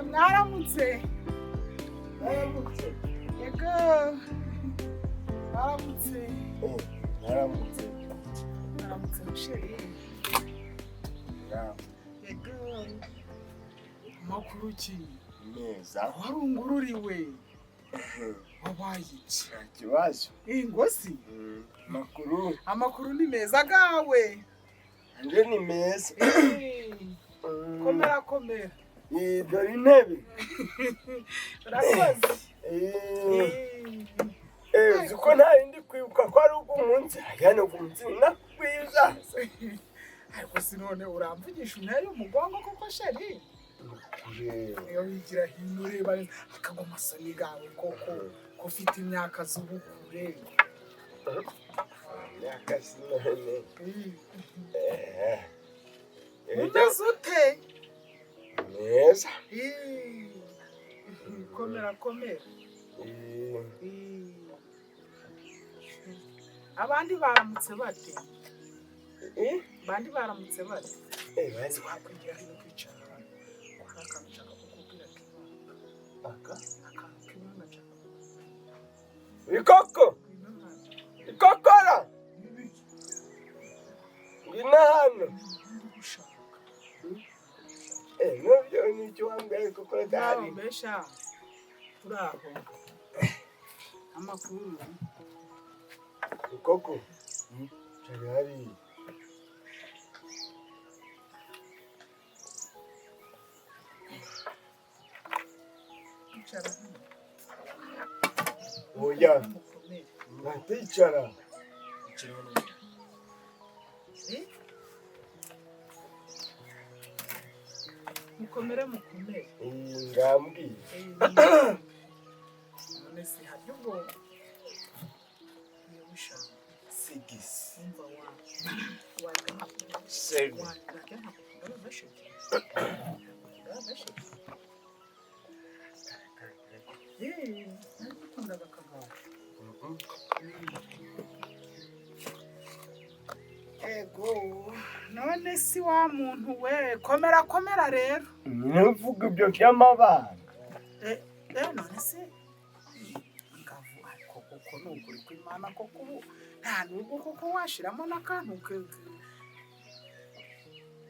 mwaramutse. Mwaramutse. Yego. Mwaramutse. Mwaramutse. Mwaramutse musheri. Ya. Yego. Makuru ki? Neza. Warungururiwe. Wabaye iki? Nta kibazo. Ingosi. Makuru. Amakuru ni meza gawe. Anje ni meza. Komera komera. Dore intebe. Urakoze. Ziko nta yindi kwibuka ko ari umunsi. Ayane umunsi nakwiza. Ariko sinone uramvugisha unteye umugongo koko sheri. Iyo wigira hino ureba akagoma soni gawe koko ko ufite imyaka z'ubukure. Imyaka sinone. Umeze ute? Neza. Komera komera. Abandi baramutse bate? Bandi baramutse bate? Bazi wakwigira hino kwicara. Akantu nshaka kukubwira aka kibanga nshaka. Ikoko. Ikokora. Ngina hano. Nubyo ni cyo wambere kokora dali. Mesha. Turaho. Amakuru. Ikoko. Chagari. Oya. Natichara. Mukomere mukomere. Ngambwi. None si haryo ubwo. Niyo ushaka. Sigisi. Umva wa. Seven. Ego, none si wa muntu we, komera komera rero. Nivuga ibyo by'amabanga. None se ngavu ariko koko nukuri kw'Imana koko nta nubwo koko washiramo n'akantu ke.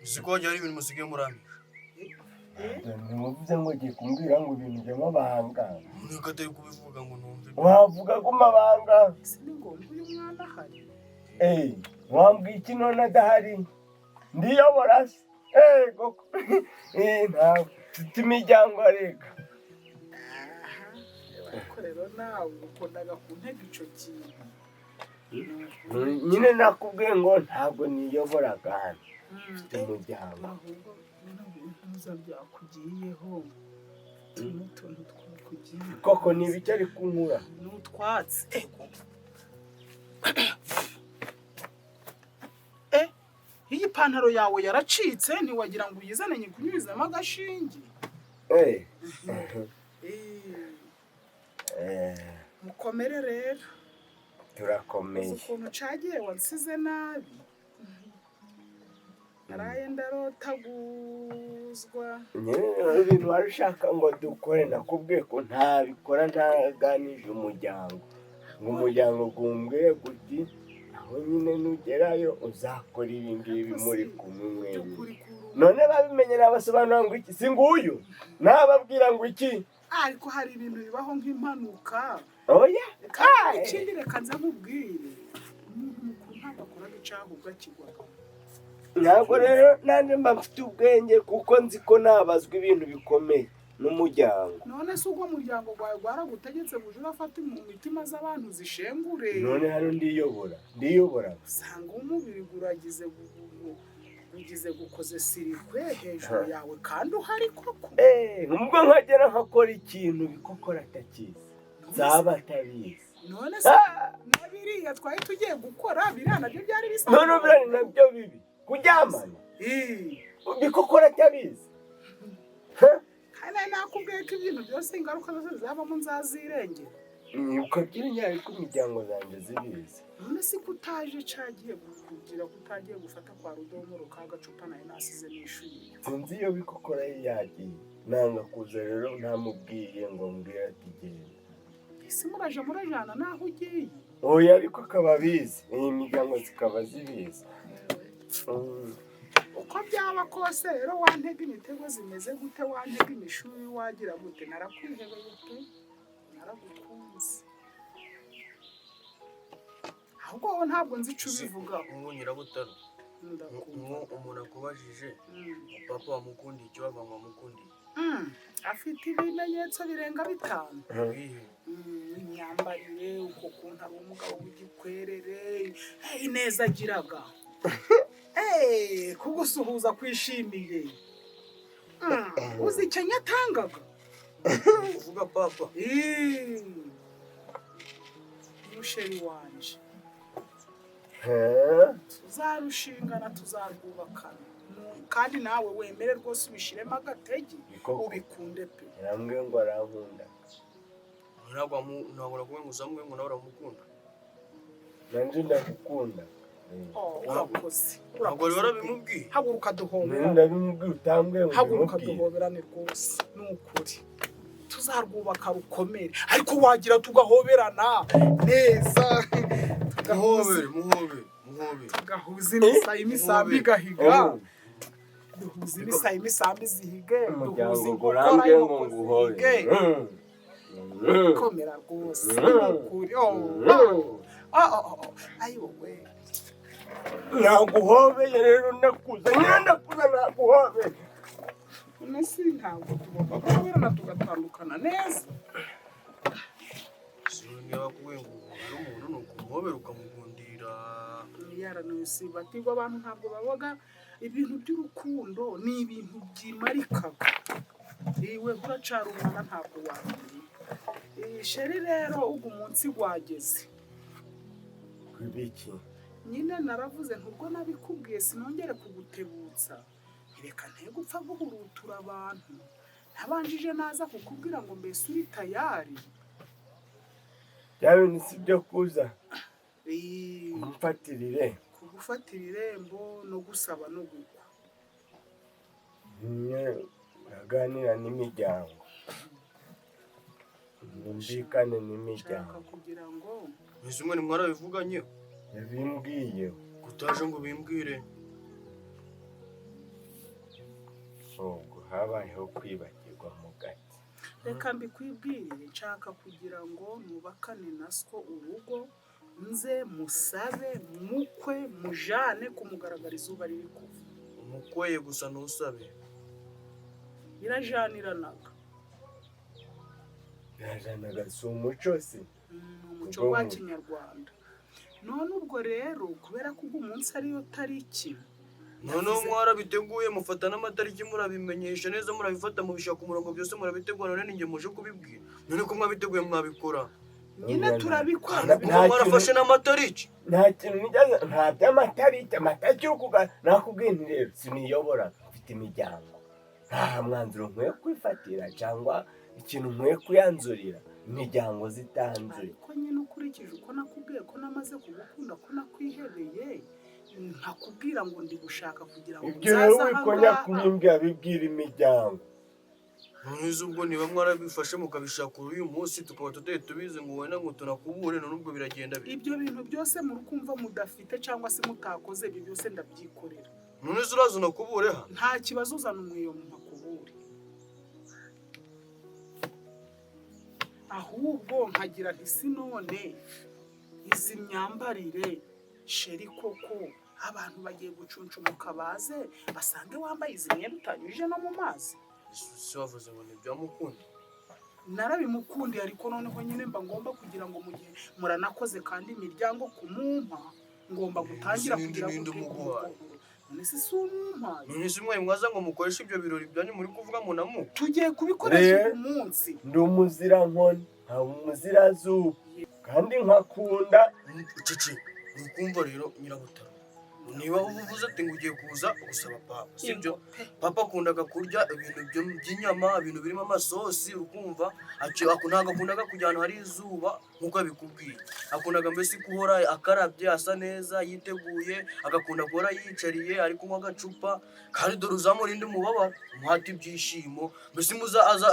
Sikoje ari ibintu musige murami. Ntimuvuze ngo giye kumbwira ngo ibintu by'amabanga. Niko atari kubivuga ngo numve. Wavuga ko amabanga. Ese ni ngombwa uyu mwana ahari. Wambwiye iki none adahari? Ndiyobora se. Koko. Ntabwo mfite imiryango arega. Ariko rero nawe ukundaga kuntega ico kintu. Nyine nakubwiye ngo ntabwo niyoboraga hano. Mfite umuryango. Ahubwo ntuza byakugiyeho. Tuntu twakugiye. Koko ni ibiki ari kunkura? N'utwatsi. Iyi pantaro yawe yaracitse ntiwagira ngo uyizane nyikunyurizamo agashinge. Mukomere rero. Turakomeye. Ukuntu cagiye wansize nabi. Naraye ndarotaguzwa. Nyine ibintu wari ushaka ngo dukore nakubwiye ko ntabikora ntaganije umuryango. Ngo umuryango gumbwiye guti aho nyine nugerayo uzakora ibi ngibi muri kumwe mwenye. None babimenye nabasobanura ngo iki? Si nguyu nababwira ngo iki? Ariko hari ibintu bibaho nk'impanuka. Oya. Ikindi reka nza nkubwire. Umuntu mukuru ntabwo akora icahubwo akigwa. Ntabwo rero nande mba mfite ubwenge kuko nzi ko nabazwa ibintu bikomeye n'umuryango. None se ubwo umuryango gwawe gwaragutegetse buje urafata mu mitima z'abantu zishengure. None hano ndiyobora. Usanga umubiri guragize ugize gukoze sirikwe hejuru yawe kandi uhari koko. Nubwo nkagera nkakora ikintu bikokora atakizi. Zaba atabizi. None se nabiriya twari tugiye gukora birana nabyo byari bisa. None birana nabyo bibi. Kuryamana. Bikokora atabizi. Kandi nakubwiye ko ibintu byose ingaruka zose zabamo nzazirengera. Ukagira inyari ko imiryango zanjye zibizi. None se kutaje cagiye kugira kutagiye gufata kwa rudomoro ka gacupa nayo nasize nishuye. sinzi iyo bikokora yagiye nanga kuza rero ntamubwiye ngo mbwira ati genda. ese murajana naho ugiye? Oya ariko akaba abizi, iyi miryango zikaba zibizi. uko byaba kose rero wantega imitego zimeze gute, wantega imishuri wagira gute, narakwihebeye pe, naragukunze. ahubwo wowe ntabwo nzi icyo ubivugaho. ubu nyirabutaro umuntu akubajije papa wamukundiye icyo bava ngo wamukundiye afite ibimenyetso birenga 5. imyambarire, uko kuntu ari umugabo w'igikwerere, ineza agiraga, kugusuhuza kwishimiye, uzi icyo nyatangaga uvuga papa musheri wanje, tuzarushingana tuzarwubakana, kandi nawe wemere rwose ubishiremo agatege ubikunde pe. Yarambwiye ngo arankunda. ntabwo nakubwiye ngo uzamubwe ngo nawe uramukunda. Nanjye ndagukunda. urakoze ntabwo rero warabimubwiye. haguruka duhobera. Ndabimubwiye utambwiye ngo haguruka duhoberane rwose, ni ukuri tuzarwubaka rukomere, ariko wagira tugahoberana neza, muhobere tugahuza imisaya imisambi igahiga, duhuza imisaya imisambi zihige, duhuza inkokora y'umukozi zihige, komera rwose ukuri. ayiwowe naguhobeye rero ndakuzanye naguhobeye. nasi ntabwo tugomba guhoberana tugatandukana neza. niba kubwiye ngo ari umuntu ni ukumuhobera ukamugundira. batigwa abantu ntabwo babaga ibintu by'urukundo, ni ibintu byimarikaga. iwe uracara umwana ntabwo wabimenya. sheri rero ugu munsi gwageze. Kubiki nyine naravuze ntubwo nabikubwiye sinongere kugutebutsa, reka ntegupfa guhurutura abantu ntabanjije naza kukubwira ngo mbese uri tayari. byawe ni si byo kuza kumfatirire, kugufatira irembo no gusaba no gukwa. uraganira n'imiryango, mwumvikane n'imiryango. kugira ngo mwese umwe nimwarabivuganye yabimbwiye kutaje ngo bimbwire. ubwo habayeho kwibagirwa mu gati. reka mbikwibwirire, nshaka kugira ngo nubakane naswo urugo, nze musabe mukwe mujane kumugaragara izuba riri kuva. umukweye gusa ntusabe. Birajaniranaga. Birajanaga si umuco si? umuco wa kinyarwanda. none ubwo rero kubera ko ugu munsi ariyo tariki, noneho mwarabiteguye mufata n'amatariki murabimenyesha neza, murabifata mubishaka umurongo, byose murabitegura, none ninjye muje kubibwira. none ko mwabiteguye mwabikora. nyine turabikora. mwarafashe n'amatariki. nta kintu nijyaga, nta by'amatariki, amatariki yo kuga nakubwiye nti rero siniyobora, mfite imiryango, nta mwanzuro nkwiye kwifatira cyangwa ikintu nkwiye kuyanzurira imiryango zitanzuye. ariko nyine ukurikije uko nakubwiye ko namaze kugukunda, ko nakwihebeye, ntakubwira ngo ndi gushaka kugira ngo ibyo rero wikonya kubimbwira bibwira imiryango. none ubwo niba mwarabifashe mukabishaka uyu munsi tukaba tutari tubizi ngo wenda ngo tunakubure, none ubwo biragenda bite? ibyo bintu byose muri kumva mudafite cyangwa se mutakoze, ibyo byose ndabyikorera. none uraza unakubure ha? nta kibazo, uzana umweyo mu makubure. ahubwo nkagira nti si none izi myambarire sheri koko abantu bagiye gucuncumuka baze basange wambaye izi myenda utanyujije no mu mazi. si wavuze ngo ntibyamukunda? narabimukundiye, ariko noneho nyine mba ngomba kugira ngo mu gihe muranakoze kandi imiryango kumumpa ngomba gutangira kugira ngo none si umumpa. none si mwaye mwaza ngo mukoreshe ibyo birori byanyu muri kuvuga ngo namu tugiye kubikoresha uyu munsi. ndi umuzirankoni nta umuzirazuba kandi nkakunda. cici urukumva rero nyirabutaro, niba uvuze ati ngo ugiye kuza gusaba papa sibyo papa akundaga kurya ibintu by'inyama ibintu birimo amasosi ukumva ntabwo akundaga kujya ahantu hari izuba nk'uko abikubwiye akundaga mbese guhora akarabye asa neza yiteguye agakunda guhora yiyicariye ari kunywa agacupa kandi dore uzamurinde umubabaro umuhate ibyishimo mbese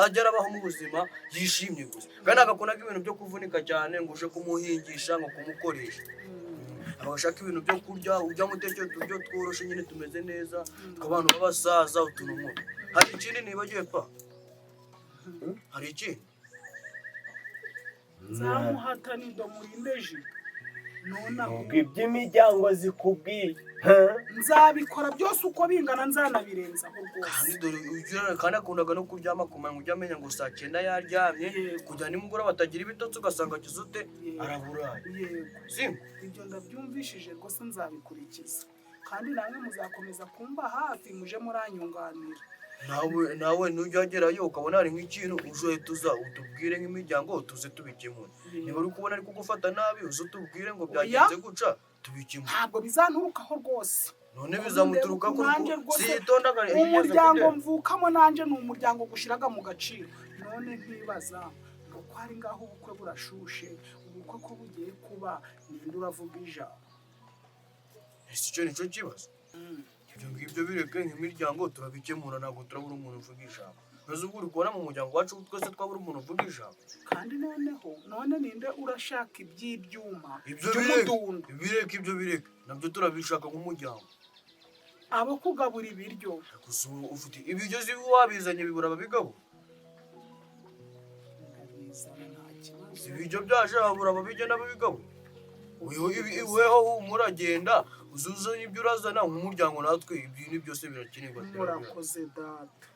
ajya arabaho mu buzima yishimye gusa kandi agakundaga ibintu byo kuvunika cyane ngo uje kumuhingisha ngo kumukoresha abashaka ibintu byo kurya ujya mutekera uturyo tworoshe nyine tumeze neza tw'abantu b'abasaza utuntu nk'utu hari ikindi nibagiwe pa hari ikindi nzamuhata nido murindeje nonaho iby'imiryango zikubwiye nzabikora byose uko bingana nzanabirenzaho rwose kandi dore kandi akundaga no kuryama ku manywa ujya amenya ngo saa 9 yaryamye kujya nimugoroba batagira ibitotsi ugasanga kizute araburaye yego ibyo ndabyumvishije rwose nzabikurikiza kandi namwe muzakomeza kumba hafi muje muranyunganira nawe nujyagerayo ukabona hari nk'ikintu uje tuza utubwire nk'imiryango tuze tubikemura niba uri kubona ari kugufata nabi uze utubwire ngo byagenze guca tubikemura ntabwo bizanturukaho rwose none bizamuturuka ko siyitondaga umuryango mvukamo nanje ni umuryango gushiraga mu gaciro none ntibaza uko ari ngaho ubukwe burashushe ubukwe ko bugiye kuba ninde uravuga ijambo ese icyo nicyo kibazo ibyo ngibyo bireke nk'imiryango turabikemura ntabwo turabura umuntu uvuga ijambo maze ubwo uri kubona mu muryango wacu twese twabura umuntu uvuga ijambo kandi none ninde urashaka iby'ibyuma bireke ibyo bireke nabyo turabishaka nk'umuryango abo kugabura ibiryo gusa ufite ibiryo zibi wabizanye bibura ababigabura ibiryo byaje habura ababijya n'ababigabura weho muragenda uzuzanye ibyo urazana nk'umuryango natwe ibintu byose birakenerwa murakoze data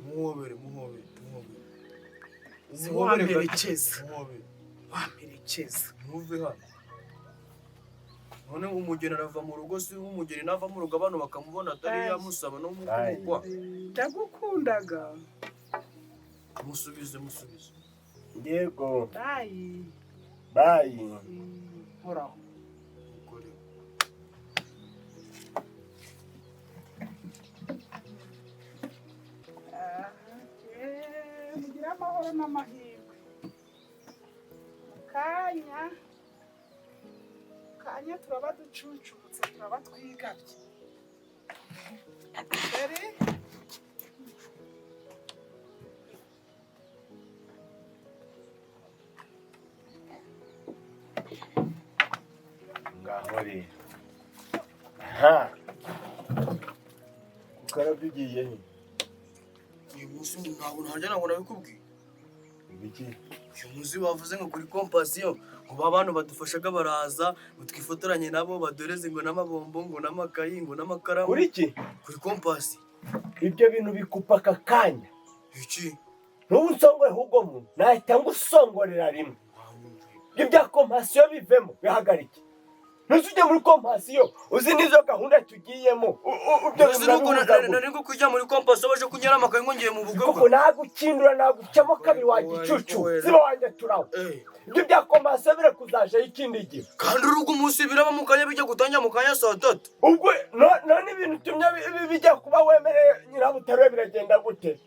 muhobere wamperekeza muve hano none umugeni arava mu rugo si umugeni nava mu rugo abantu bakamubona atari yamusaba no mukugwa ndagukundaga musubize yego bayi horaho mugira amahoro n'amahirwe kanya turaba ducucutse turaba twigabye ngaho rero ukarabye ugiye he uyu munsi ntabwo ntajya ngo nabikubwiye ibiki uyu munsi bavuze ngo kuri kompasiyo ngo abantu badufashaga baraza ngo twifotoranye nabo badoreze ngo n'amabombo ngo n'amakayi ngo n'amakaramu kuri iki kuri kompasi ibyo bintu bikupa aka kanya iki ntubu nsongore ahubwo mu nahita ngusongorera rimwe ibyo bya kompasiyo bivemo bihagarike ntuzujye muri kompasiyo uzi n'izo gahunda tugiyemo nari ngo kujya muri kompasiyo baje kunyara amakayi ngongeye mu bugwe kuko nagukindura nagucamo kabiri wa gicucu ziba wanjye turaho ibyo bya kompasiyo bire kuzajeho ikindi gihe kandi urugo umunsi biraba mu kanya bijya gutangira mu kanya saa 3 ubwo none ibintu tumye bijya kuba wemereye nyirabutare biragenda gute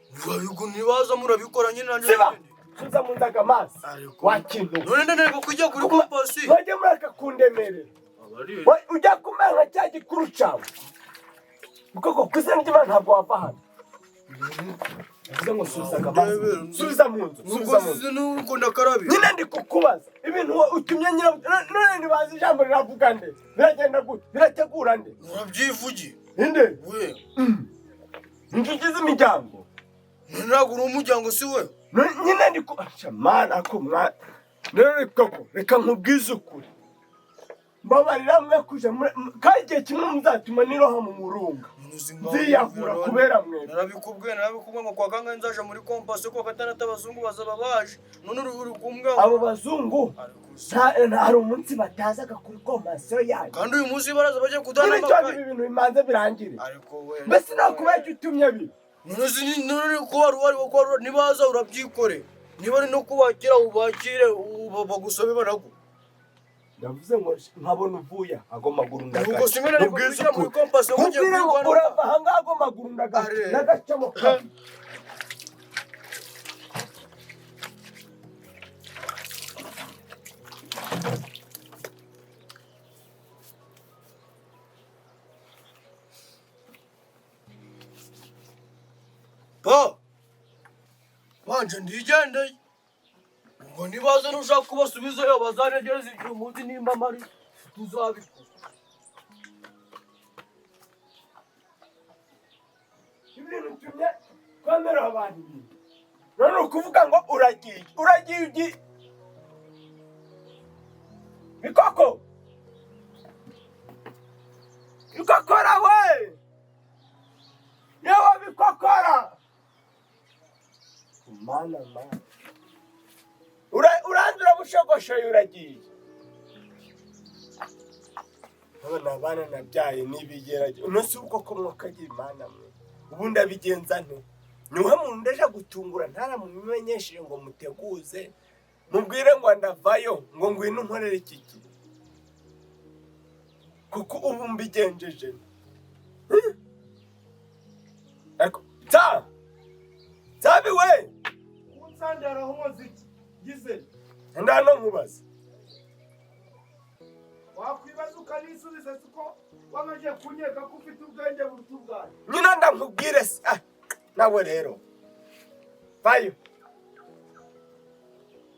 nibaza murabikora nyine tuza mu ndaga amazi wakintu none ndanego kujya kuri kompasiyo bajye muraka kundemerera ujya kumera nka cya gikuru cyawe ubwoko bwiza n'imana ntabwo wava hano uvuze ngo subizaga amazi subiza mu nzu nyine ndi kukubaza ibintu utumye none ntibazi ijambo riravuga nde biragenda gute birategura nde urabyivugiye inde inshuti z'imiryango ntabwo uri umuryango si we nyine ndi mana ko mwana reka nkubwize ukuri mbabarira mwe kuja kandi igihe kimwe muzatuma niroha mu murunga nziyahura kubera mwe narabikubwiye ngo kwa kangahe nzaja muri kompasiyo kuwa gatandatu abazungu bazaba baje none uri kumwe abo bazungu hari umunsi batazaga kuri kompasiyo yanyu kandi uyu munsi baraza bajya kudana amakaye ibi bintu bimanze birangire mbese nakubera icyo utumye bi none ko wari nibaza urabyikore niba ari no kubakira ubakire bagusabe baragu. ndavuze ngo nkabona uvuye ago maguru ndagaca Ubwo simene ari kujya muri kompasi ngo ugiye kubwire ngo kwirwara. urava ahangaha ago maguru ndagaca Are. n'agacamo kamwe Pa! Banje ndigendeye. Ngo nibaza nushaka kubasubizayo bazaregereza igihe umunsi nimba mari tuzabikora. ibintu tumye kwemera abantu ibintu none ukuvuga ngo uragiye ugi bikoko bikokora we yewe bikokora mana urandura bushogoshoye uragiye abana nabyaye nibigerageje umunsi w'ubukoko mwakagira imana mwe ubundi abigenza nte niwe muntu ndaje gutungura ntaramumenyesheje ngo muteguze mubwire ngo ndavayo ngo ngwino nkorere iki kuko ubu mbigenjeje ariko Sabi we unsandara homozi gize ndano nkubaza wakwibaza ukanisubiza siko wamaje kunyeka ko ufite ubwenge burutubwaye nyina ndamubwire nawe rero vayo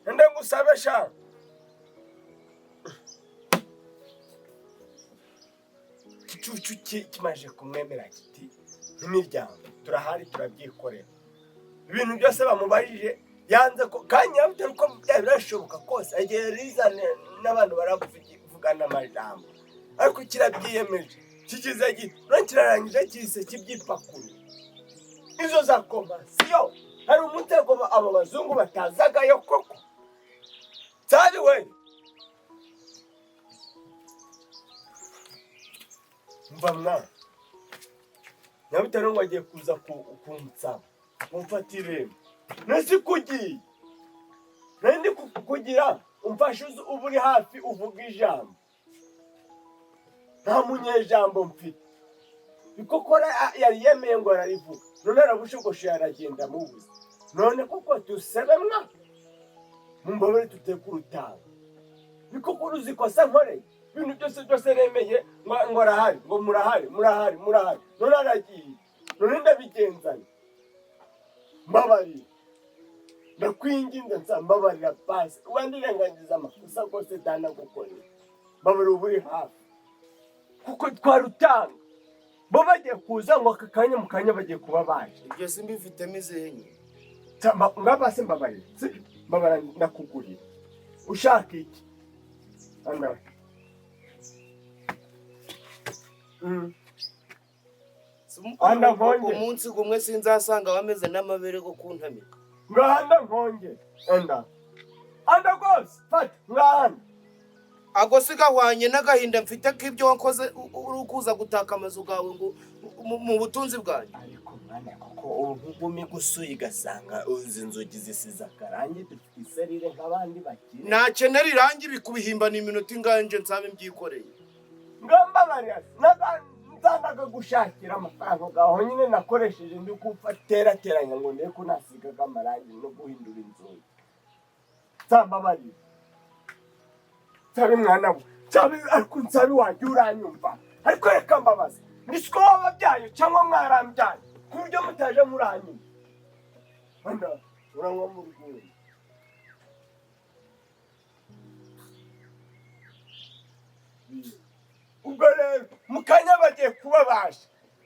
ende ngusabe sha kicucu kimaje kumwemera kiti n'imiryango turahari turabyikorera ibintu byose bamubajije yanze ko kanya bitari ko byarashoboka kose agiye rizane n'abantu baravugana amajambo ariko kirabyiyemeje kigize kirarangije kise kibyipakuru izo za komasiyo hari umutego abo bazungu batazagayo koko Sabi we mva mwana nyabitare ngo agiye kuza kunsaba umfatire nasi kugiye nandi kugira umfashe uba uri hafi uvuga ijambo nta munyejambo mfite ikokora yari yemeye ngo ararivuga none arabushogoshe aragenda mubuze none koko tusebemwa mumbabare tuteka urutanga ikokora uzikosa nkoreye ibintu byose remeye ngo arahari ngo murahari none aragiye none ndabigenzanye mbabarira ndakwinginze mbabarira pasi wandirengangiza amakosa rwose danagukorera mbabarira uba uri hafi kuko twarutanga bo bagiye kuza ngo aka kanya mu kanya bagiye kuba baje Ibyo simbifitemo izenye. ngabase mbabarira mbabara ndakugurira ushaka iki anda Anda nkonge umunsi gumwe sinzasanga bameze n'amabere go kuntamika. ngahanda nkonge anda gose fata ngahanda Ago sigahwanye n'agahinda mfite k'ibyo wakoze uri kuza gutaka amazu gawe ngo mu butunzi bwanjye. ariko mwana koko ubugumi gusuye gasanga uzi inzogi zisiza akarangi dufite iserire nk'abandi bakiri Nakenera irangi bikubihimbana iminota inganje nsabe mbyikoreye. ngambabarira nzandaga gushakira amafaranga gaho nyine nakoresheje ndi kufaterateranya ngo ndeke ko nasigaga amarangi no guhindura inzogi nzambabarira Sabi mwana we ariko nsabi wanjye uranyumva ariko reka mbabaza nisiko wababyaye cyangwa mwarambyaye ku buryo mutaje muranyumva anda uranywa mu rwego ubwo rero mu kanya bagiye kuba baje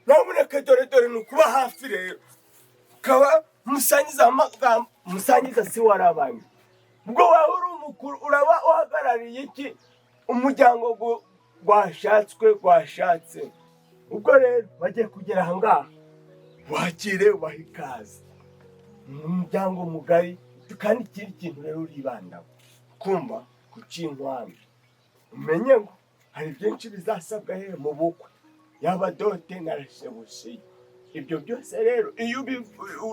nyamuneka dore ni ukuba hafi rero ukaba musangiza si warabanye ubwo wawe uri umukuru uraba uhagarariye iki umuryango gwashatse ubwo rero bagiye kugera ahangaha wakire ubaha ikaze umuryango mugari kandi ikindi kintu rero uribandaho kumva kuca inkwano umenye ngo hari byinshi bizasabwa he mu bukwe yaba dote na resebusiyo ibyo byose rero iyo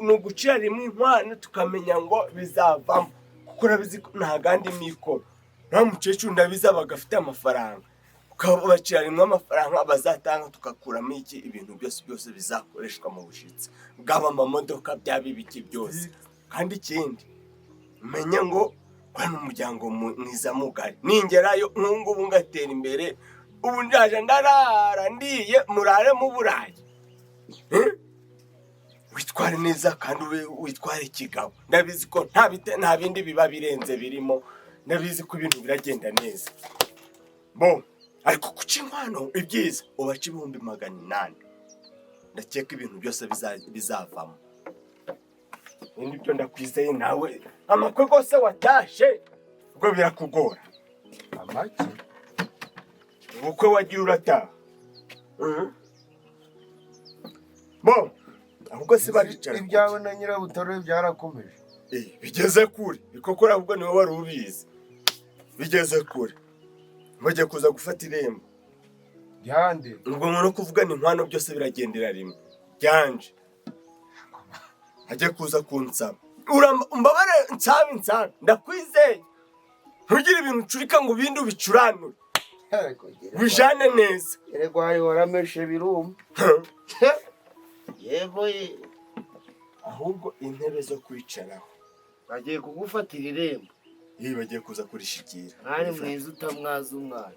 ni ugucira rimwe inkwano tukamenya ngo bizavamo kuko urabizi ko nta gandi mikoro nta mukecuru ndabizi abaga afite amafaranga ukabacira rimwe amafaranga bazatanga tugakuramo iki ibintu byose bizakoreshwa mu bushitsi bwaba amamodoka byaba ibiki byose kandi ikindi umenye ngo hano umuryango mwiza mugari ningerayo nk'ubu ngatera imbere ubu ndaje ndarara ndiye murare mu burayi witware neza kandi witware kigabo ndabizi ko nta bindi biba birenze birimo ndabizi ko ibintu biragenda neza bo ariko kuca inkwano ibyiza ubaca 800 ndakeka ibintu byose bizavamo nibyo ndakwizeye nawe amakwe gose watashe ubwo birakugora amaki ubukwe wagiye urataha bo ahubwo si baricara ibyawe na nyirabutare byarakomeje bigeze kure koko ahubwo niwe wari ubizi bigeze kure mujye kuza gufata irembo yande ubwo no kuvugana inkwano byose biragendera rimwe byanje ajye kuza kunsaba mbabare nsabe ndakwizeye ntugire ibintu ucurika ngo bindi ubicuranure bijane neza yego hari warameshe biruma yego ahubwo intebe zo kwicaraho bagiye kugufatira irembo bagiye kuza kurishikira mwari mwiza utamwaza umwana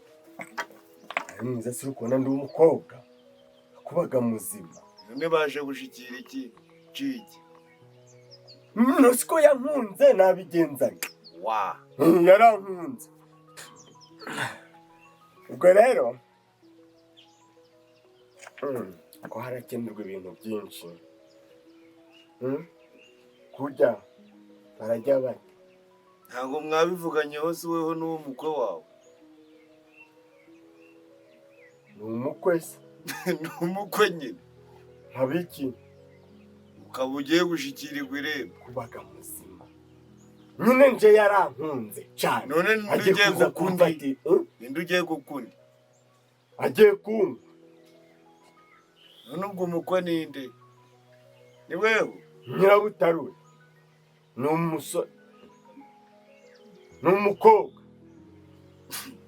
ari mwiza si ukubona ndi umukobwa kubaga muzima none baje gushikira iki ciki nusi ko yankunze nabigenzanye yarankunze ubwo rero ko harakenerwa ibintu byinshi kurya barajya bati ntabwo mwabivuganye hose weho n'uwo mukwe wawe ni umukwe se ni umukwe nyine ntabiki ukaba ugiye gushikirirwa irembo kubaga muzima nyine nje yarankunze cyane none ndugiye gukundi ndugiye gukundi agiye kumva none ubwo umukwe ninde ni wewe nyirabutarure ni umusore ni umukobwa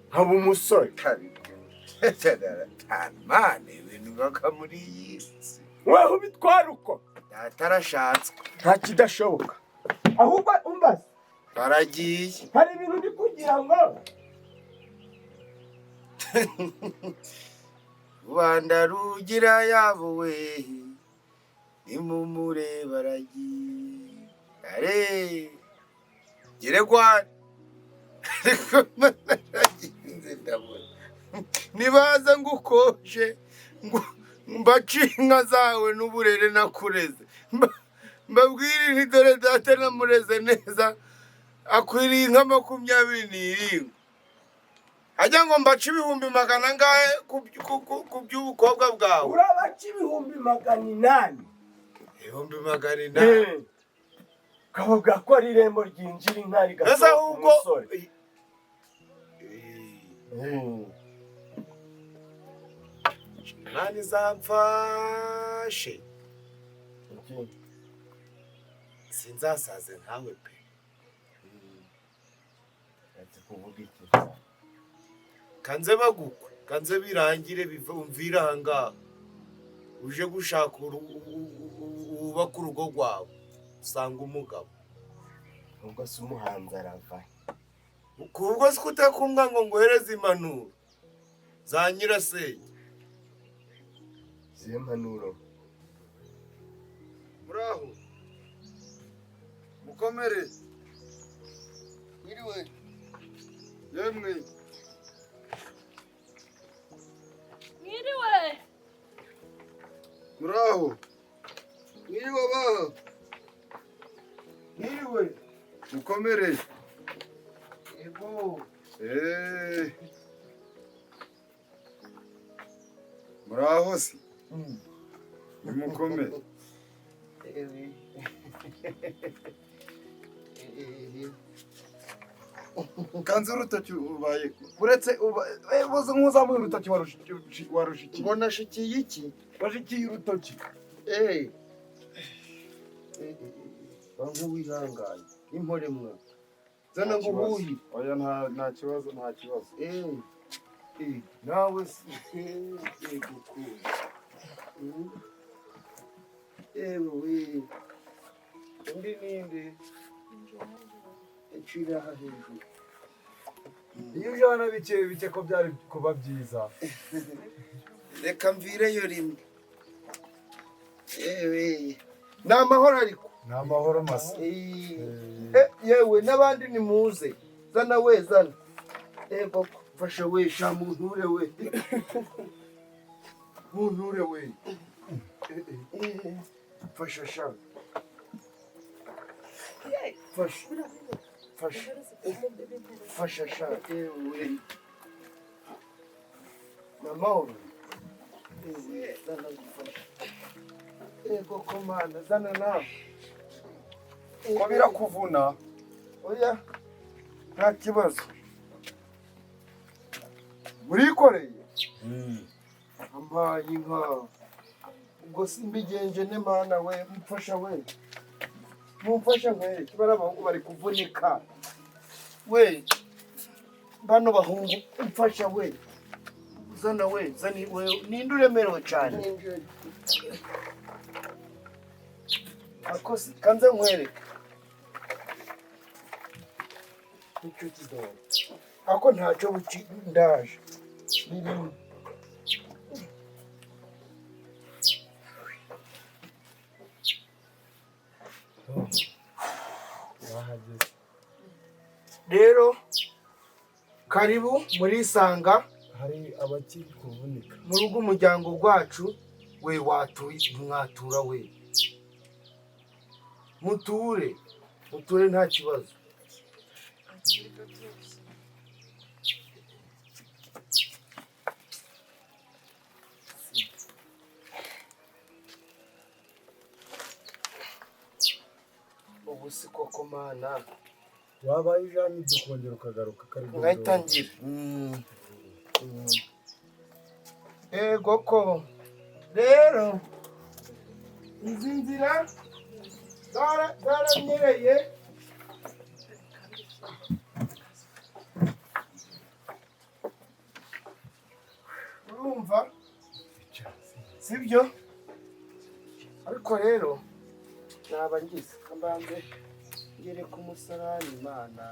nkaba umusore mane ibintu baka muri iyi si weho ubitwara uko atarashatswe nta kidashoboka ahubwo umbaze baragiye hari ibintu ndi kugira ngo rwanda rugira yabo we nimumure baragiye are giregwa nibaza ngukoje mbaci inka zawe n'uburere nakureze mbabwire nti dore data namureze neza akwiriye inka 27 ajya ngo mbaci 100 ngahe ku by'ubukobwa bwawe urabaca 800 800 kavuga ko ari irembo ryinjira inka rigasohoka umusore nani zamfashe sinzasaze nkawe pe ati kuvuga iki kanze bagukwe kanze birangire bivumvira hanga uje gushaka ubaka urugo rwawe usanga umugabo ubwo se umuhanzi arava kubwo se kutakumva ngo ngohereze impanuro za nyirasenge zihe mpanuro muraho mukomere mwiriwe yemwe mwiriwe muraho mwiriwe baho mwiriwe mukomere yego muraho si nimukomere kanze urutoki ubaye uretse ubuze nk'uzamuye urutoki warushiki mbona shikiye iki washikiye urutoki bangu wihangane impore mwa zana ngo huyi oya nta kibazo nawe si gukunda ewe undi ninde icira hejuru iyo ujana bike ko byari kuba byiza reka mvireyo rimwe ewe ni amahoro ariko ni amahoro masa yewe n'abandi nimuze zana we zana ego fasha we sha munture we munture we fasha sha fasha sha ewe n'amahoro ewe zana gufasha ego komanda zana nawe ko birakuvuna oya nta kibazo murikoreye ampaye inka ubwo simbigenje n'imana we mfasha we mumfasha nkwereke bari abahungu bari kuvunika we bano bahungu mfasha we zana we zani we ninde uremerewe cyane akosi kanze nkwereke icyo kidogo ako ntacyo buki ndaje birimo rero karibu muri Isanga hari abakiri kuvunika mu rugo umuryango rwacu we watuye mwatura we muture nta kibazo ubu si koko mana wabaye ijana ibyo kongera ukagaruka kari nkahita ngira ego ko rero izi nzira zaranyereye urumva sibyo ariko rero naba ngize kambanze ngere ku musarani imana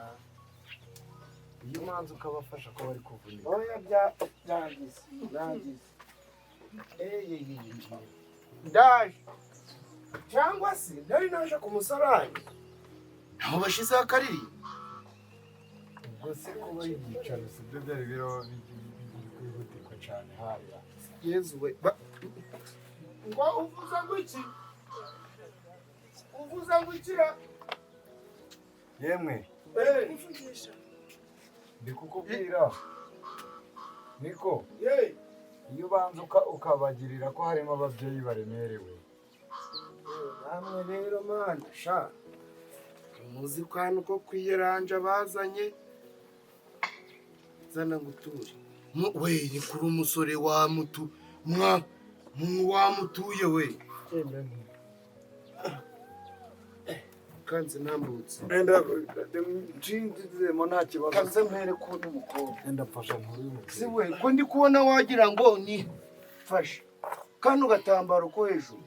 iyo umanza ukabafasha ko bari kuvunika oya byagize ndaje cyangwa se nari naje ku musarani ntaho bashyizeho akariri ubwo se kuba ibyicaro si byo byari biriho kwihutirwa cyane hariya yezu we ngo uvuza ngo iki uvuza ngo ikira yemwe ndi kukubwira niko iyo ubanza ukabagirira ko harimo ababyeyi baremerewe namwe rero mana sha muzi kantu ko kwiyeranja bazanye zana nguture we ni kuri umusore wamutuye we kanze ntambutse nshingizemo nta kibazo kanze mpere ko n'umukobwa enda mfasha nkuru y'umukobwa si we ko ndi kubona wagira ngo ni fasha kano gatambaro ko hejuru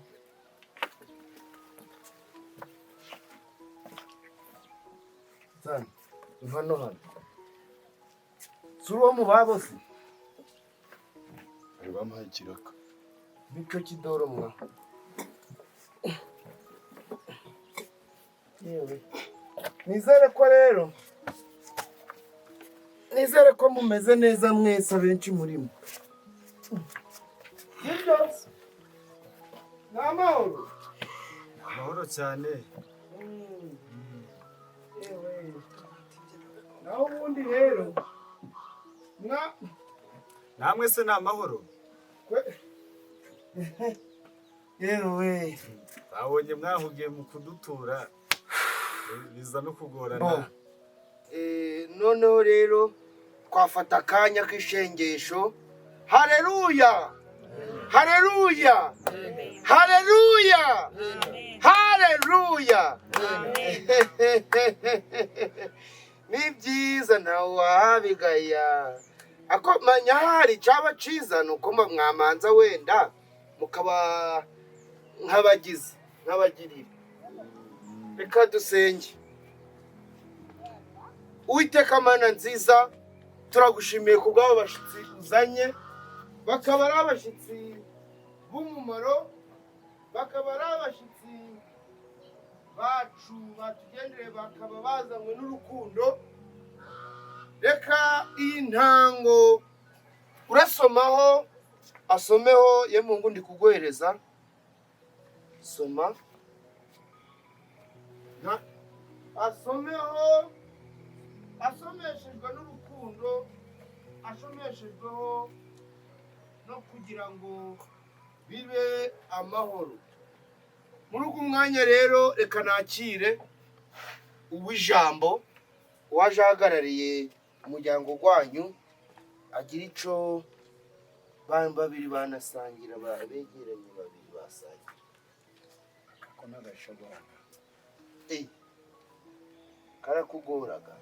zana hano si uwo mu babo se bari bamuhaye ikiraka mico kidoro mwa yewe nizere ko mumeze neza mwese abenshi murimo nibyo ni amahoro amahoro cyane naho ubundi rero namwe se ni amahoro yewe babonye mwahugiye mu kudutura biza no kugorana noneho rero twafata akanya k'ishengesho hareruya Haleluya! Haleluya! Haleluya! Ni byiza ntawe wabigaya. Ako manyahari cyaba ciza nuko mwamanza wenda mukaba nk'abagirira. Reka dusenge. Uwiteka Mana nziza, turagushimiye ku bw'abo bashitsi uzanye, bakaba ari abashitsi b'umumaro, bakaba ari abashitsi bacu batugendereye, bakaba bazanywe n'urukundo. Reka iyi ntango urasomaho, asomeho ye Mungu ndi kuguhereza. Soma. Asomeho, asomeshejwe n'urukundo, asomeshejweho no kugira ngo bibe amahoro. Muri uyu mwanya rero reka nakire uw'ijambo waje ahagarariye umuryango wanyu, agira ico babiri banasangira, begeranye babiri basangira. Ako nagashoboraga. Karakugoraga.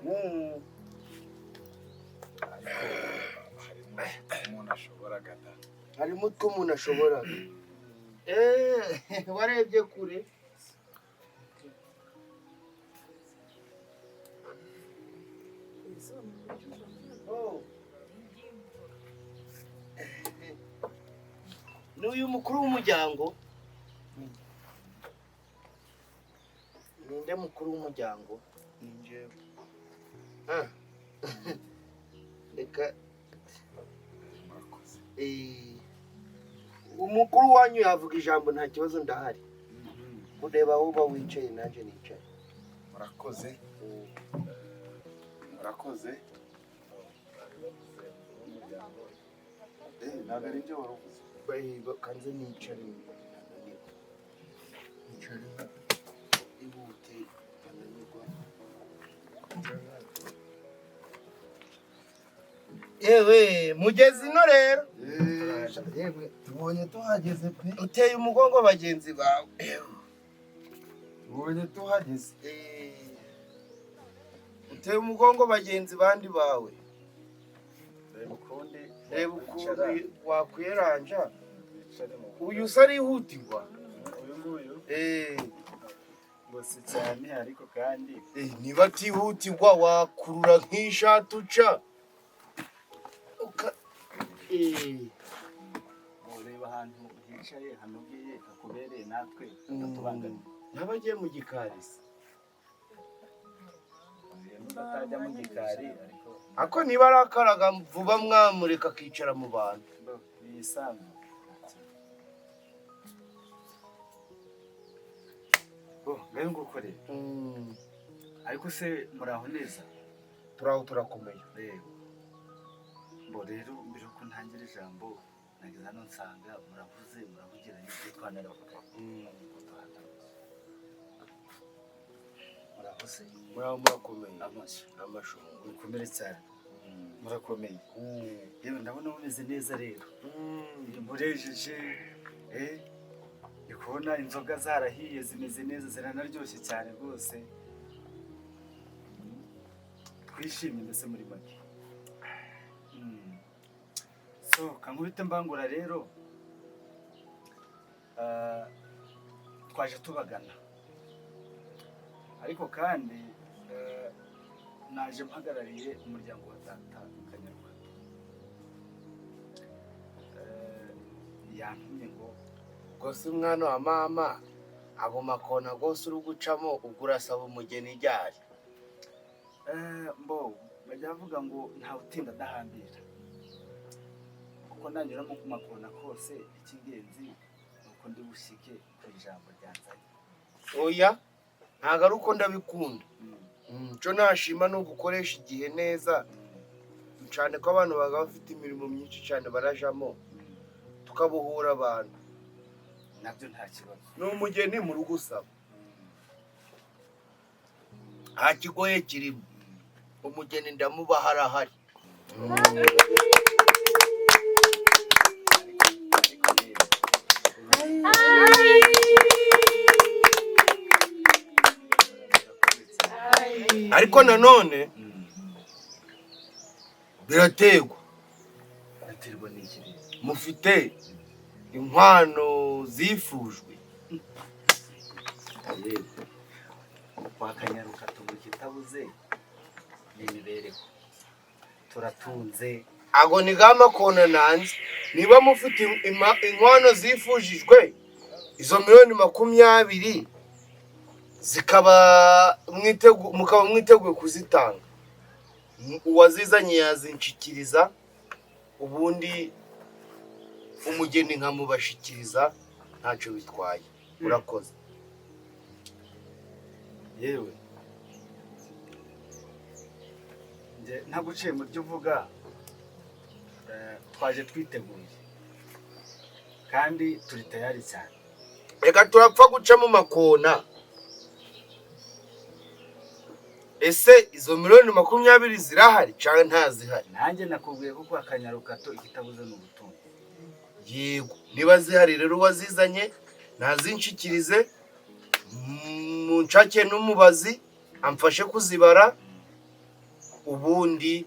Umuntu ashoboraga da. Harimo utwo umuntu ashoboraga. Warebye kure. N'uyu mukuru w'umuryango. Ninde mukuru w'umuryango? Ninjewe. Reka umukuru wanyu yavuga ijambo nta kibazo ndahari. Ureba aho uba wicaye nanjye nicaye. Murakoze. Murakoze. Ntabwo ari ibyo wari uvuze. Kanze nicare. Nicare. Ibute. Ewe mugezi no rero. Yewe tubonye tuhageze pe. Uteye umugongo bagenzi bawe. Tubonye tuhageze. Uteye umugongo bagenzi bandi bawe. Reba ukundi wakwiranja. Uyu usari ihutirwa. Uyu nguyu. Gusa cyane ariko kandi. Niba atihutirwa wakurura nk'ishati uca. Ureba ahantu hicaye hanogeye kakubereye natwe tubangamye. Nabagiye mu gikari se. Batajya mu gikari ariko ako niba arakaraga vuba mwamureka akicara mu bantu. Bisanzwe. Ngayo ngukore. Ariko se muraho neza? Turaho turakomeye. Bo rero mbere ko ntangira ijambo nageze hano nsanga muravuze muravugiranye ibyo twanaravuga. Murakoze. Murakomeye. Amasho. Mukomere cyane. Murakomeye. Yewe ndabona mumeze neza rero. Murejeje. Ndikubona inzoga zarahiye zimeze neza ziranaryoshye cyane rwose. Twishimye mbese muri make. So kankubite mbangura rero twaje tubagana ariko kandi naje mpagarariye umuryango wa Data Kanyarwanda. Yantumye ngo gose umwana wa mama abo makona gose uri gucamo ubwo urasaba umugeni ryari. Mbo bajya bavuga ngo ntawe utinda adahambira. Kuko nanyuramo ku makona kose icy'ingenzi nuko ndi bushike ku ijambo ryanzanye. Oya ntago ari uko ndabikunda. Cyo nashima no gukoresha igihe neza. Cyane ko abantu baga bafite imirimo myinshi cyane barajamo. Tukabuhura abantu. Nabyo nta kibazo. N'umugeni mu rugo usaba. Hakigoye kirimo. Umugeni ndamuba harahari. ariko nanone biraterwa n'iki rero? mufite inkwano zifujwe yewe kwa Kanyarukato mu kitabuze ni imibereho, turatunze. ago ni gama kona nanze niba mufite inkwano zifujijwe izo miliyoni 20 zikaba mwiteguye kuzitanga, uwazizanye yazinshikiriza ubundi umugeni nkamubashikiriza ntacyo bitwaye. urakoze. yewe nje ntaguciye mu byo uvuga, twaje twiteguye kandi turi tayari cyane. reka turapfa guca mu makona. ese izo miliyoni 20 zirahari cyangwa ntazihari? nanjye nakubwiye ko kwa Kanyarukato ikitabuze n'ubutunzi. yego niba zihari rero wazizanye nazinshikirize, munshake n'umubazi amfashe kuzibara, ubundi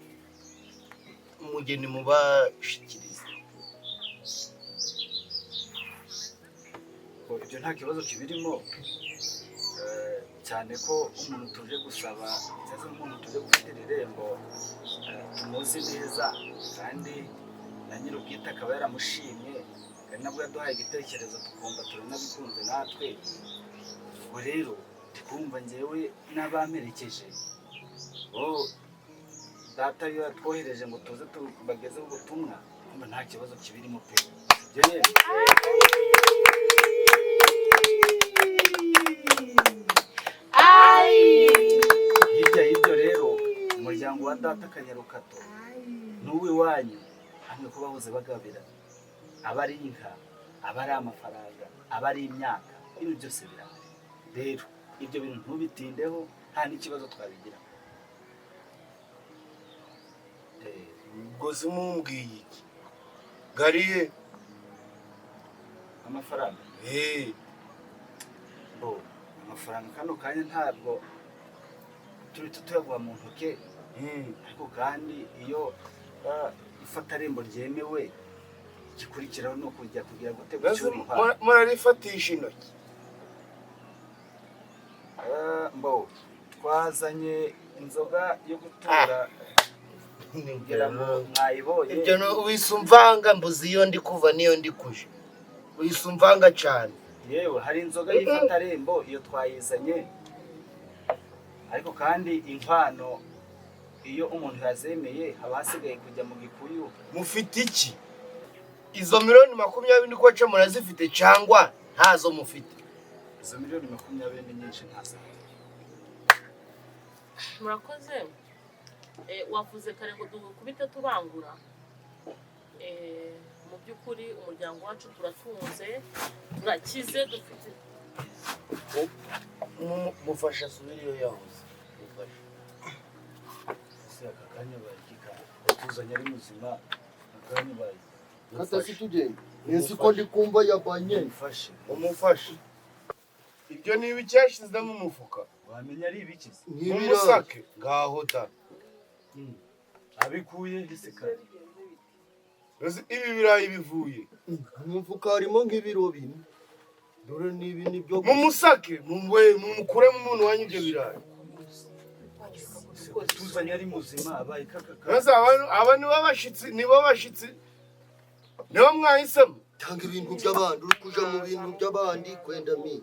umugeni mubashikirize. ibyo nta kibazo kibirimo, cyane ko umuntu tuje gusaba cyangwa umuntu tuje gufitira irembo tumuzi neza, kandi na nyir'ubwite akaba yaramushimye, kandi nabwo yaduhaye igitekerezo tukumva turanabikunze natwe. ubwo rero ndikumva njyewe n'abamperekeje data iyo yatwohereje ngo tuze tubagezeho ubutumwa, kumva nta kibazo kibirimo pe. ibyo rero hirya y'ibyo rero umuryango wa data Kanyarukato n'uw'iwanyu hamwe ko bahoze bagabira, aba ari inka, aba ari amafaranga, aba ari imyaka, ibintu byose birahari. rero ibyo bintu ntubitindeho, nta n'ikibazo twabigira. ubwo simumbwiye iki gariye amafaranga? amafaranga kano kanya ntabwo turi tuyaguha mu ntoke, ariko kandi iyo ifatarembo ryemewe igikurikiraho ni ukujya kugira ngo murarifatisha intoki. twazanye inzoga yo gutura kugira ngo mwayibonye. ibyo wisumvanga mbuzi iyo ndi kuva niyo ndi kuje, wisumvanga cyane. yewe hari inzoga y'ifatarembo iyo twayizanye, ariko kandi inkwano iyo umuntu yazemeye haba hasigaye kujya mu gikuyu. mufite iki? izo miliyoni 20 niko aca murazifite cyangwa ntazo mufite? izo miliyoni 20 ni nyinshi ntazo. murakoze. wavuze kare ngo dukubite tubangura. mu by'ukuri umuryango wacu turatunze, turakize, dufite mufasha subira iyo yahoze. aka kanya barikika tuzanye ari muzima, akanya bayi katasi tugende nzi ko ndi kumva yabanye. umufashe. ibyo ni ibicyashize mu mufuka, wamenya ari ibikize umusake ngaho da abikuye hisekare. ibi birayi bivuye mu mufuka harimo nk'ibiro 4. dore nibi nibyo mu musake mumukuremo umuntu wanyu ibyo birayi. tuzanye ari muzima abaye kakaka. aba nibo bashitsi nibo mwahisemo. tanga ibintu by'abandi uri kuja mu bintu by'abandi kwenda mi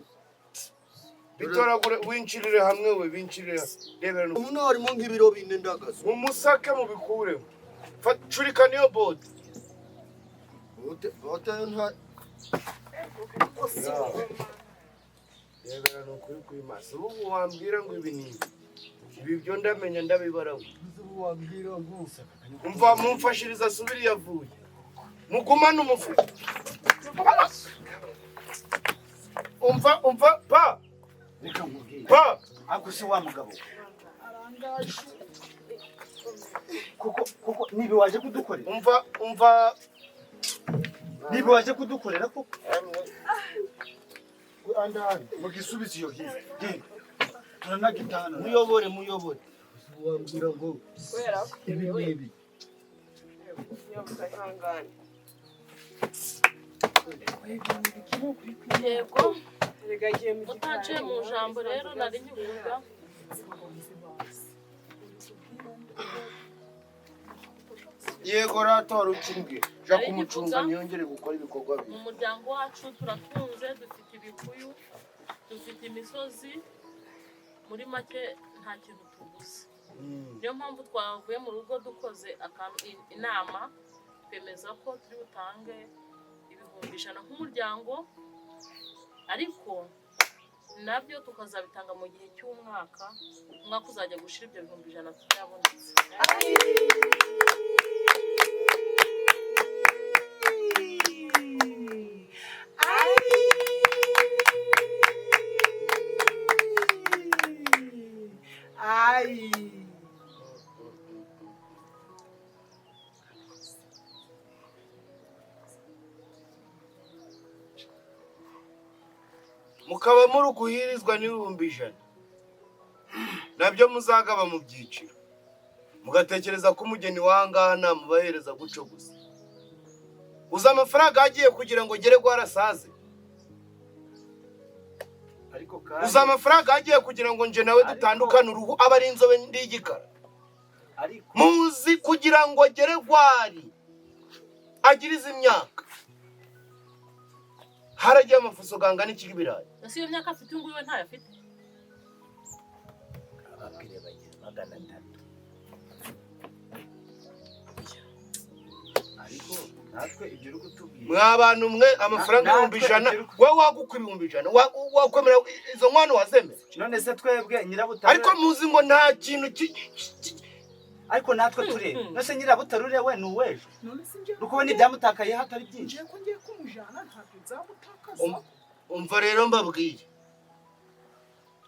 bitoragure winchirire hamwe we winchirire rebera umuntu harimo nk'ibiro 4 ndagaza mu musake mubikuremo. Churika niyo bote bote nta rebera no kuri masa. ubu wambwira ngo ibi ni ibi byo ndamenya ndabibaraho. wambwira gusa umva mumfashiriza subiri yavuye mugumana umufuka. umva pa reka nkubwire pa ako se wa mugabo kuko nibi waje kudukorera. umva nibi waje kudukorera koko andani mugisubizo iyo hino turanaga itahana. muyobore wambwira ngo kubera ko ibi yewe n'ibi nyabuga ihangane yego erega agiye mu utaciye mu jambo rero nari nkivuga yego ratora ukimbwe ja kumucunga ntiyongere gukora ibikorwa mu bibi. muryango wacu turatunze dufite ibikuyu dufite imisozi muri make nta kintu tubuze niyo mpamvu twavuye mu rugo dukoze inama twemeza ko turi butange 1,100 nk'umuryango ariko nabyo tukazabitanga mu gihe cy'umwaka uzajya gushira ibyo 1,100 tutabonetse. Mukaba muri guhirizwa n'1,100 nabyo muzagaba mu byiciro mugatekereza ko umugeni wangaha namubahereza guco gusa uza amafaranga agiye kugira ngo gere gwarasaze ariko kandi uza amafaranga agiye kugira ngo nje nawe dutandukane uruhu aba ari inzobe ndigikara ariko muzi kugira ngo gere gwari agirize imyaka haragiye amafuso gangana iki birayi ese iyo myaka afite nguyu we ntayo afite ababwire bagira 300 ariko natwe ibyo uri kutubwira mwabantu mwe amafaranga 1,100 wowe wagukura 1,100 wakwemera izo nkwano wazemera none se twebwe nyirabutare ariko muzi ngo nta kintu ariko natwe turebe nose nyirabutarure we nuwejo none sinje rukubona ibyamutakaye hatari byinshi nje ko ngiye kumujana ntabwo nzamutakaza umva rero mbabwiye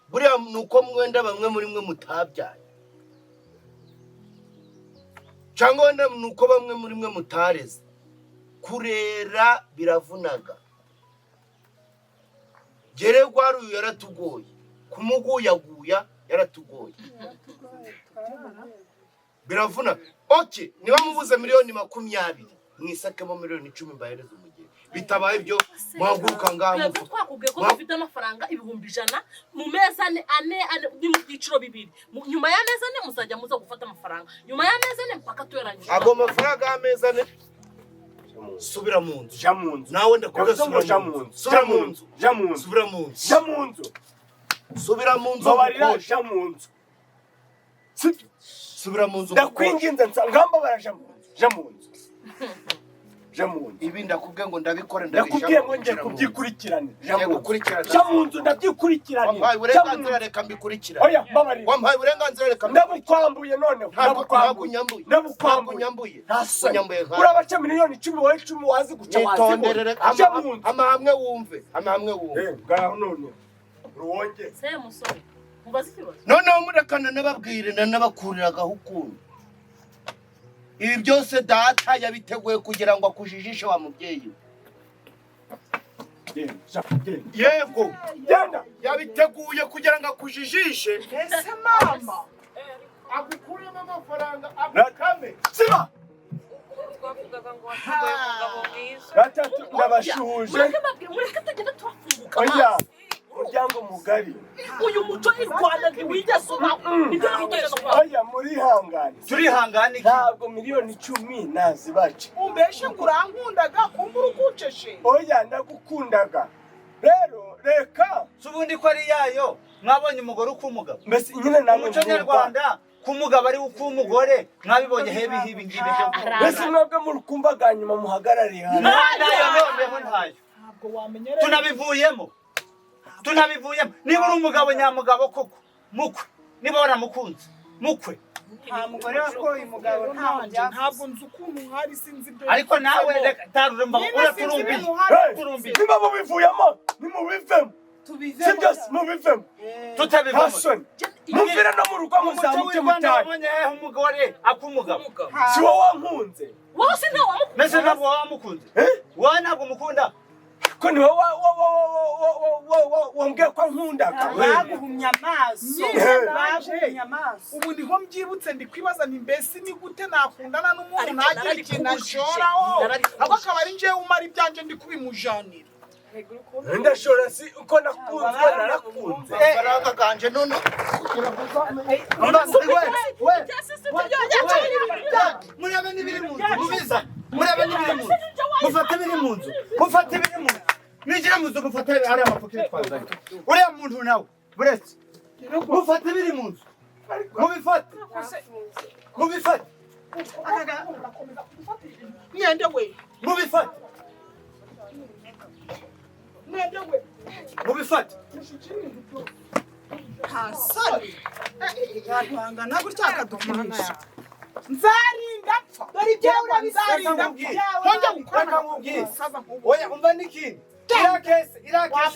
buriya nuko mwenda bamwe muri mwe mutabyaye cyangwa wenda nuko bamwe muri mwe mutareze kurera biravunaga gere gwaruyu yaratugoye kumuguyaguya yaratugoye biravuna okay niba mubuze miliyoni 20 mwisakemo miliyoni 10 mbahereza umugeni bitabaye ibyo muhaguruka ngaha twebwe twakubwiye ko dufite amafaranga 1,100 mu mezi ane ni mu byiciro bibiri nyuma y'amezi ane muzajya muza gufata amafaranga nyuma y'amezi ane mpaka tuyarangije ago mafaranga y'amezi ane subira mu nzu ja mu nzu nawe ndakubwira subira mu nzu subira mu nzu ja mu nzu subira mu nzu ja mu nzu subira mu nzu babarira ja mu nzu subira mu nzu ndakwinginze ngamba baraja mu nzu ja mu nzu ja mu nzu ibi ndakubwiye ngo ndabikore ndakubwiye ngo nje kubyikurikirana ja mu nzu gukurikirana ja mu nzu ndabyikurikirana wampaye uburenganzira reka mbikurikirana oya babarira wampaye uburenganzira reka ndabukwambuye none ntabwo nyambuye ndabukwambuye nyambuye ntasoni nyambuye nka urabaca miliyoni 10 wowe 10 wazi guca nitonderere ja mu nzu amahamwe wumve amahamwe wumve ngaho none ruwonge se musore mubaze ikibazo noneho murekana n'ababwire n'abakuriragaho ukuntu ibi byose data yabiteguye kugira ngo akujijishe wa mubyeyi yego genda yabiteguye kugira ngo akujijishe ese mama agukuremo amafaranga agukame siba twavugaga ngo wasigaye umugabo mwiza gatatu ndabashuhuje mureke tugende turafunguka oya umuryango mugari uyu muco i Rwanda ntiwigeze ubaho oya murihangane turihangane ntabwo miliyoni 10 nazibaca umbeshe kurankundaga kumbura ukuceshe oya ndagukundaga rero reka subundi ko ari yayo mwabonye umugore uko umugabo mbese nyine namwe umuco nyarwanda kumugabo ari uko umugore mwabibonye hebi hibi ngibi byo mbese mwebwe murukumvaga nyuma muhagarariye hano ntayo noneho ntayo ntabwo wamenyereye tunabivuyemo niba uri umugabo nyamugabo koko mukwe niba waramukunze mukwe nta mugore wakoye umugabo ntabwo nzi ukuntu hari sinzi ibyo ariko nawe reka tarure mbaho uraturumbiye niba mubivuyemo nimubivemo si byose mubivemo tutabivamo hasoni muvire no mu rugo muzamuke mutahe wabonye umugore akumugabo si wowe wankunze wowe se ntawe wamukunze mbese ntabwo wamukunze wowe ntabwo umukunda ko niwe wambwiye ko nkundaga baguhumye amaso baguhumye amaso ubu niho mbyibutse ndi kwibaza nti mbese ni gute nakundana n'umuntu ntagire ikintu ashoraho ahubwo akaba ari njyewe umara ibyanjye ndi kubimujanira ndashora si uko nakunzwe narakunze amafaranga kanje none murebe n'ibiri mu nzu mubiza murebe n'ibiri mu nzu mufate ibiri mu nzu mufate ibiri mu nzu mwigire mu nzu mufate ariya mapukire twazanye uriya muntu nawe buretse mufate ibiri mu nzu mubifate mubifate mwende we mubifate mwende we mubifate hasani yatwangana gutya akadukinisha nzarinda pfa dore ibyawe urabizarinda Reka nkubwire oya umva n'ikindi iriya kesi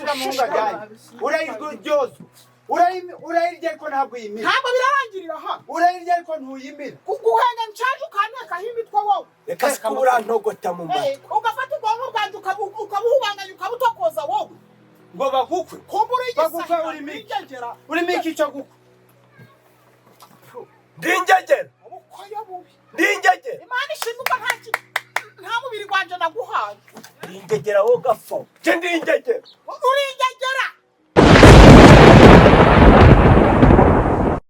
uramuhunga ajyanye urayiryozwa urayirya ariko ntabwo uyimira ntabwo birarangirira hano urayirya ariko ntuyimira guhenga nshaje ukantekaho imitwe wowe reka siko urantogota mu mbaga ugafata ubwonko bwanjye ukabuhubanganya ukabutokoza wowe ngo bagukwe kumbura bagukwe urimo iki cyo gukwe ndingegera ubukoyo bubi ndingegera imana ishimwe ko nta mubiri wanjye naguhaye ndingegera wowe gapfa nje ndingegera uri